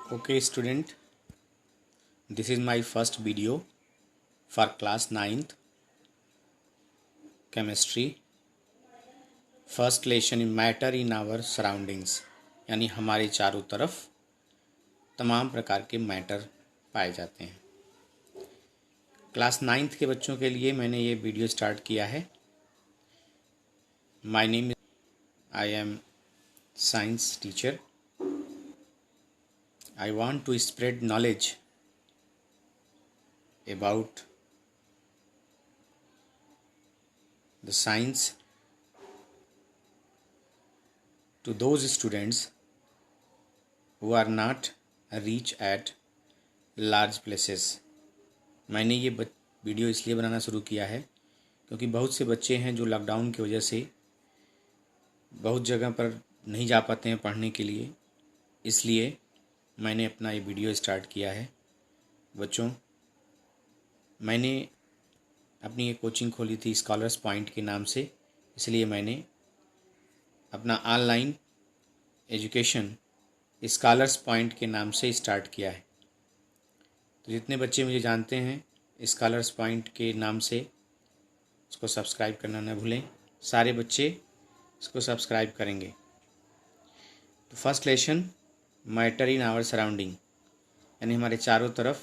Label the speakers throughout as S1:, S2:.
S1: Okay student, this is my first video for class 9th chemistry. First lesson in matter in our surroundings, यानी हमारे चारों तरफ तमाम प्रकार के मैटर पाए जाते हैं। क्लास 9th के बच्चों के लिए मैंने ये वीडियो स्टार्ट किया है। My name I am science teacher. I want to spread knowledge about the science to those students who are not reach at large places। मैंने ये वीडियो इसलिए बनाना शुरू किया है क्योंकि बहुत से बच्चे हैं जो लॉकडाउन की वजह से बहुत जगह पर नहीं जा पाते हैं पढ़ने के लिए, इसलिए मैंने अपना ये वीडियो स्टार्ट किया है। बच्चों, मैंने अपनी एक कोचिंग खोली थी स्कॉलर्स पॉइंट के नाम से, इसलिए मैंने अपना ऑनलाइन एजुकेशन स्कॉलर्स पॉइंट के नाम से स्टार्ट किया है। तो जितने बच्चे मुझे जानते हैं स्कॉलर्स पॉइंट के नाम से, उसको सब्सक्राइब करना न भूलें। सारे बच्चे इसको सब्सक्राइब करेंगे। तो first lesson matter in our surrounding, यानी हमारे चारों तरफ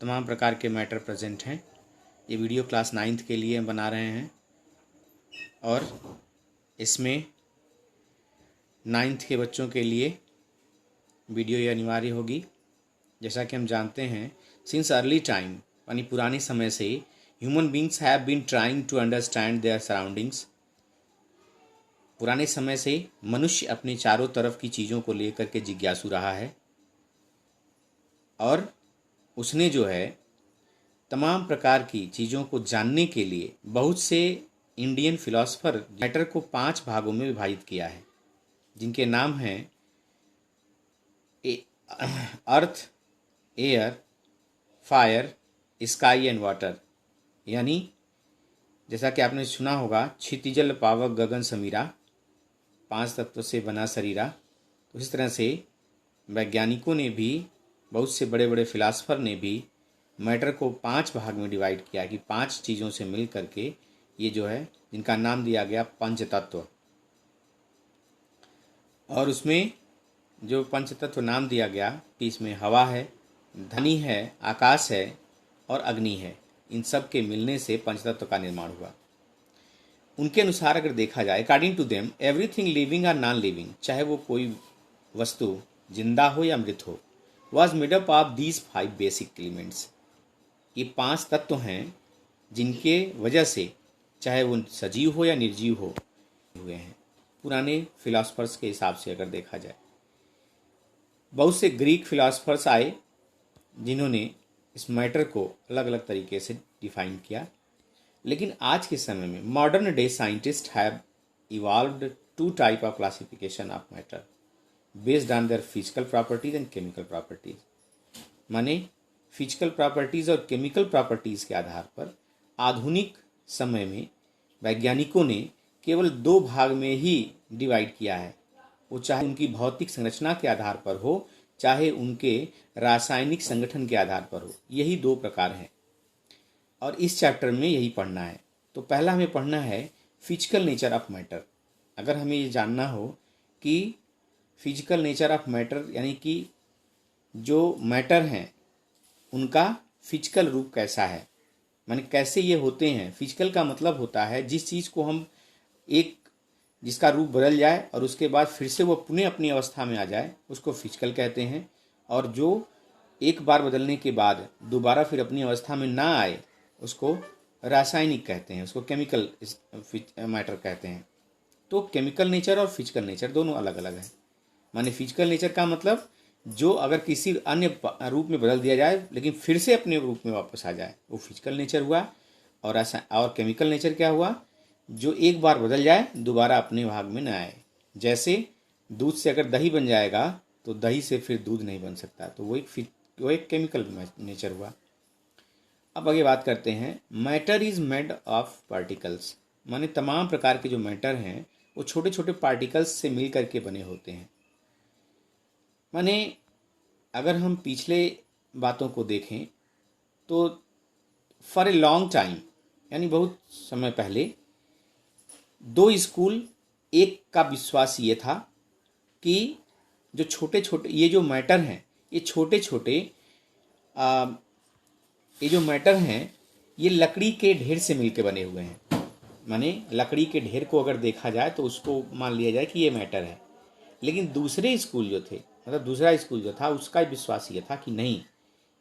S1: तमाम प्रकार के मैटर प्रेजेंट हैं। ये वीडियो क्लास 9th के लिए हम बना रहे हैं और इसमें 9th के बच्चों के लिए वीडियो ये अनिवार्य होगी। जैसा कि हम जानते हैं, सिंस अर्ली टाइम, यानी पुराने समय से, human beings have been trying to understand their surroundings. पुराने समय से मनुष्य अपने चारों तरफ की चीज़ों को लेकर के जिज्ञासु रहा है और उसने जो है तमाम प्रकार की चीज़ों को जानने के लिए बहुत से इंडियन फिलोसफर मैटर को 5 भागों में विभाजित किया है, जिनके नाम हैं earth, air, fire, sky and water. यानी जैसा कि आपने सुना होगा, क्षितिजल पावक गगन समीरा, 5 तत्वों से बना शरीरा। तो इस तरह से वैज्ञानिकों ने भी, बहुत से बड़े बड़े फिलासफर ने भी मैटर को 5 भाग में डिवाइड किया कि 5 चीज़ों से मिल करके ये जो है, जिनका नाम दिया गया पंच तत्व। और उसमें जो पंच तत्व नाम दिया गया कि इसमें हवा है, ध्वनि है, आकाश है और अग्नि है। इन सब के मिलने से पंचतत्व का निर्माण हुआ। उनके अनुसार अगर देखा जाए, according to them, everything living और नॉन लिविंग, चाहे वो कोई वस्तु जिंदा हो या मृत हो, was made up of these 5 basic elements. ये 5 तत्व हैं जिनके वजह से, चाहे वो सजीव हो या निर्जीव हो, हुए हैं पुराने फिलासफर्स के हिसाब से। अगर देखा जाए, बहुत से ग्रीक फिलासफर्स आए जिन्होंने इस मैटर को अलग अलग तरीके से डिफाइन किया। लेकिन आज के समय में modern day scientist have evolved 2 type of classification of matter based on their physical properties and chemical properties. माने फिजिकल प्रॉपर्टीज और केमिकल प्रॉपर्टीज के आधार पर आधुनिक समय में वैज्ञानिकों ने केवल 2 भाग में ही डिवाइड किया है। वो चाहे उनकी भौतिक संरचना के आधार पर हो, चाहे उनके रासायनिक संगठन के आधार पर हो। यही 2 प्रकार हैं और इस चैप्टर में यही पढ़ना है। तो पहला हमें पढ़ना है फिजिकल नेचर ऑफ मैटर। अगर हमें ये जानना हो कि फिजिकल नेचर ऑफ मैटर, यानी कि जो मैटर हैं उनका फिजिकल रूप कैसा है, माने कैसे ये होते हैं। फिजिकल का मतलब होता है जिस चीज़ को हम जिसका रूप बदल जाए और उसके बाद फिर से वो पुनः अपनी अवस्था में आ जाए, उसको फिजिकल कहते हैं। और जो एक बार बदलने के बाद दोबारा फिर अपनी अवस्था में ना आए, उसको रासायनिक कहते हैं, उसको केमिकल मैटर कहते हैं। तो केमिकल नेचर और फिजिकल नेचर दोनों अलग अलग है। माने फिजिकल नेचर का मतलब जो अगर किसी अन्य रूप में बदल दिया जाए लेकिन फिर से अपने रूप में वापस आ जाए, वो फिजिकल नेचर हुआ। और केमिकल नेचर क्या हुआ? जो एक बार बदल जाए दोबारा अपने भाग में न आए। जैसे दूध से अगर दही बन जाएगा तो दही से फिर दूध नहीं बन सकता, तो वो एक केमिकल नेचर हुआ। अब आगे बात करते हैं, matter is made of particles. माने तमाम प्रकार के जो मैटर हैं वो छोटे छोटे पार्टिकल्स से मिल करके बने होते हैं। माने अगर हम पिछले बातों को देखें तो फॉर ए लॉन्ग टाइम, यानी बहुत समय पहले, दो स्कूल, एक का विश्वास ये था कि जो छोटे छोटे ये जो मैटर हैं, ये छोटे छोटे ये जो मैटर हैं ये लकड़ी के ढेर से मिलके बने हुए हैं। माने लकड़ी के ढेर को अगर देखा जाए तो उसको मान लिया जाए कि ये मैटर है। लेकिन दूसरे स्कूल जो थे, मतलब दूसरा स्कूल जो था, उसका विश्वास ये था कि नहीं,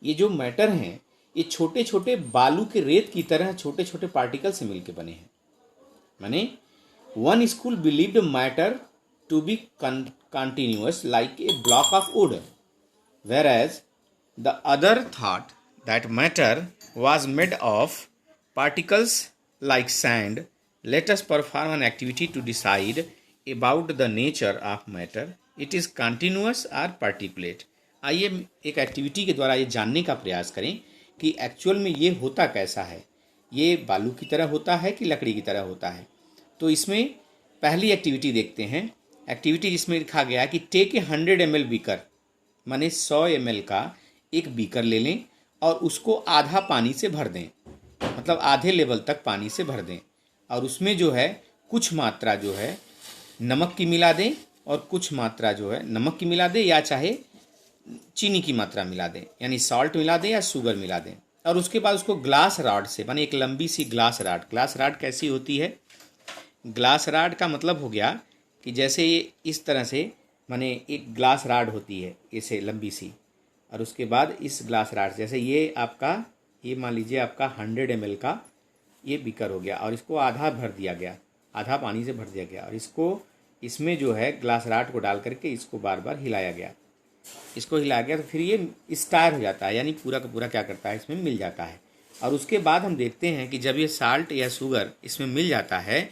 S1: ये जो मैटर हैं ये छोटे छोटे बालू के रेत की तरह छोटे छोटे पार्टिकल से मिलके बने हैं। माने one school believed matter to be continuous like a block of wood, whereas the other thought that matter was made of particles like sand. Let us perform an activity to decide about the nature of matter. It is continuous or particulate. आइए एक activity के द्वारा ये जानने का प्रयास करें कि एक्चुअल में ये होता कैसा है, ये बालू की तरह होता है कि लकड़ी की तरह होता है। तो इसमें पहली एक्टिविटी देखते हैं। एक्टिविटी जिसमें लिखा गया कि टेक ए 100 ml बीकर, माने 100 ml का एक बीकर ले लें और उसको आधा पानी से भर दें, मतलब आधे लेवल तक पानी से भर दें, और उसमें जो है कुछ मात्रा जो है नमक की मिला दें और कुछ मात्रा जो है नमक की मिला दें या चाहे चीनी की मात्रा मिला दें, यानी सॉल्ट मिला दें या शुगर मिला दें। और उसके बाद उसको ग्लास राड से, माने एक लंबी सी ग्लास राड कैसी होती है? ग्लास राड का मतलब हो गया कि जैसे ये इस तरह से, माने एक ग्लास राड होती है ऐसे लंबी सी, और उसके बाद इस ग्लास राड जैसे ये आपका, ये मान लीजिए आपका 100 ml का ये बीकर हो गया और इसको आधा भर दिया गया, आधा पानी से भर दिया गया, और इसको इसमें जो है ग्लास राड को डाल करके इसको बार बार हिलाया गया, इसको हिलाया गया, तो फिर ये स्टायर हो जाता है, यानी पूरा का पूरा क्या करता है, इसमें मिल जाता है। और उसके बाद हम देखते हैं कि जब ये साल्ट या शुगर इसमें मिल जाता है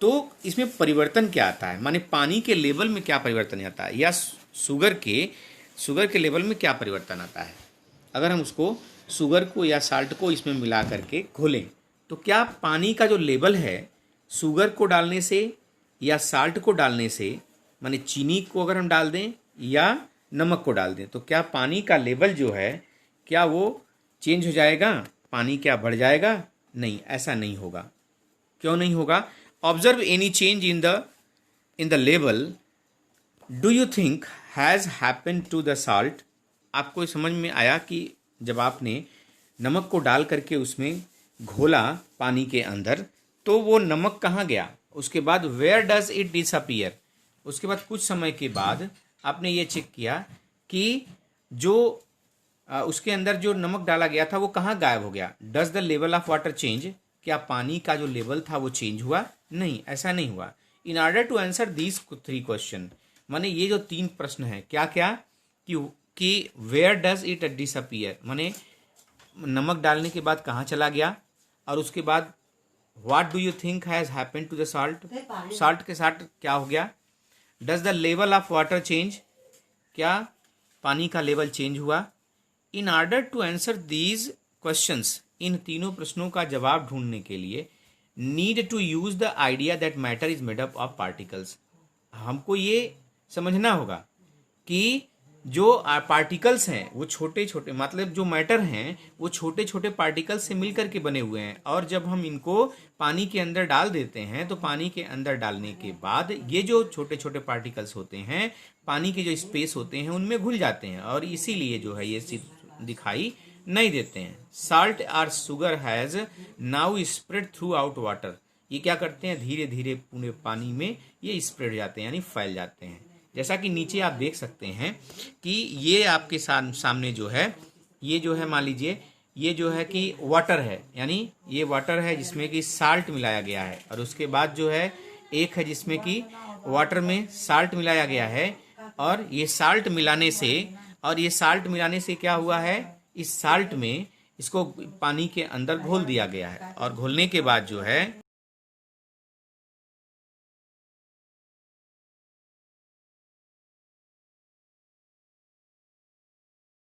S1: तो इसमें परिवर्तन क्या आता है, माने पानी के लेवल में क्या परिवर्तन आता है या शुगर के लेवल में क्या परिवर्तन आता है। अगर हम उसको शुगर को या साल्ट को इसमें मिला करके घोलें तो क्या पानी का जो लेवल है शुगर को डालने से या साल्ट को डालने से, माने चीनी को अगर हम डाल दें या नमक को डाल दें, तो क्या पानी का लेवल जो है क्या वो चेंज हो जाएगा, पानी क्या बढ़ जाएगा? नहीं, ऐसा नहीं होगा। क्यों नहीं होगा? Observe any change in the level do you think has happened to the salt? आपको समझ में आया कि जब आपने नमक को डाल करके उसमें घोला पानी के अंदर तो वो नमक कहाँ गया? उसके बाद where does it disappear? उसके बाद कुछ समय के बाद आपने ये चेक किया कि जो उसके अंदर जो नमक डाला गया था वो कहाँ गायब हो गया? Does the level of water change? क्या पानी का जो लेवल था वो चेंज हुआ? नहीं, ऐसा नहीं हुआ। In order to answer these 3 question, माने ये जो 3 प्रश्न है क्या क्या कि वेयर डज इट डिसअपियर, माने नमक डालने के बाद कहाँ चला गया, और उसके बाद what do you think has happened to the salt, salt के साथ क्या हो गया? Does the level of water change, क्या पानी का लेवल चेंज हुआ? In order to answer these questions, इन तीनों प्रश्नों का जवाब ढूंढने के लिए need to use the idea that matter is made up of particles, हमको ये समझना होगा कि जो पार्टिकल्स हैं वो छोटे छोटे, मतलब जो मैटर हैं वो छोटे छोटे पार्टिकल्स से मिलकर के बने हुए हैं, और जब हम इनको पानी के अंदर डाल देते हैं तो पानी के अंदर डालने के बाद ये जो छोटे छोटे पार्टिकल्स होते हैं पानी के जो स्पेस होते हैं उनमें घुल जाते हैं, और इसीलिए जो है ये दिखाई नहीं देते हैं। साल्ट और sugar has now spread through out water, ये क्या करते हैं, धीरे धीरे पूरे पानी में ये स्प्रेड हो जाते हैं, यानी फैल जाते हैं। जैसा कि नीचे आप देख सकते हैं कि ये आपके सामने जो है, ये जो है मान लीजिए ये जो है कि वाटर है, यानी ये वाटर है जिसमें कि साल्ट मिलाया गया है, और उसके बाद जो है एक है जिसमें कि वाटर में साल्ट मिलाया गया है, और ये साल्ट मिलाने से क्या हुआ है, इस साल्ट में इसको पानी के अंदर घोल दिया गया है, और घोलने के बाद जो है